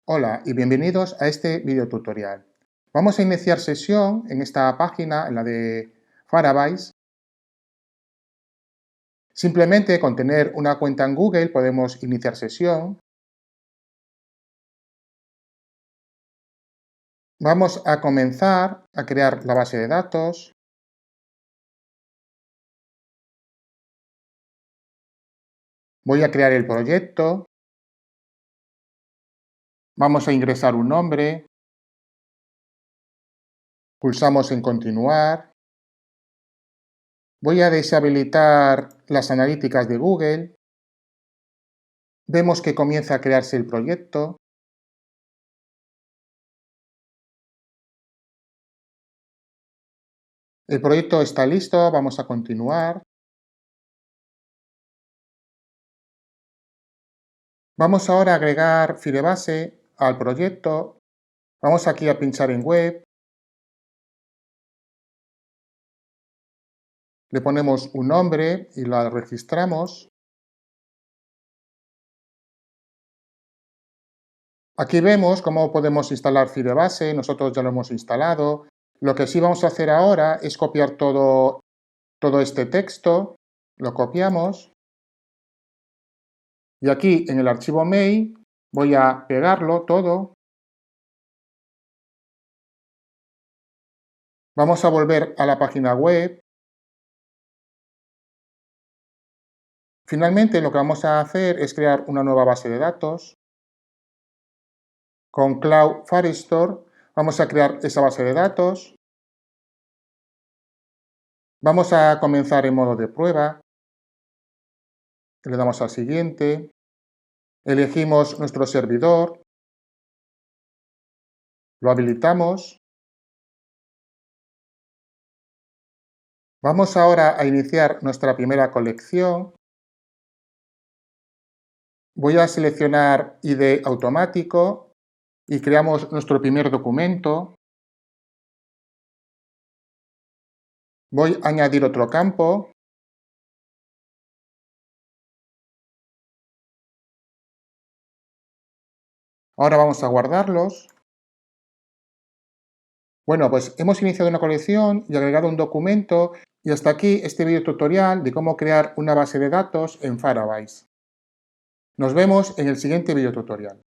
Hola y bienvenidos a este video tutorial. Vamos a iniciar sesión en esta página, en la de Firebase. Simplemente con tener una cuenta en Google podemos iniciar sesión. Vamos a comenzar a crear la base de datos. Voy a crear el proyecto. Vamos a ingresar un nombre. Pulsamos en continuar. Voy a deshabilitar las analíticas de Google. Vemos que comienza a crearse el proyecto. El proyecto está listo, vamos a continuar. Vamos ahora a agregar Firebase al proyecto. Vamos aquí a pinchar en Web. Le ponemos un nombre y la registramos. Aquí vemos cómo podemos instalar Firebase. Nosotros ya lo hemos instalado. Lo que sí vamos a hacer ahora es copiar todo este texto. Lo copiamos. Y aquí en el archivo main voy a pegarlo todo. Vamos a volver a la página web. Finalmente lo que vamos a hacer es crear una nueva base de datos. Con Cloud Firestore vamos a crear esa base de datos. Vamos a comenzar en modo de prueba. Le damos al siguiente. Elegimos nuestro servidor. Lo habilitamos. Vamos ahora a iniciar nuestra primera colección. Voy a seleccionar ID automático y creamos nuestro primer documento. Voy a añadir otro campo. Ahora vamos a guardarlos. Bueno, pues hemos iniciado una colección y agregado un documento y hasta aquí este video tutorial de cómo crear una base de datos en Firebase. Nos vemos en el siguiente video tutorial.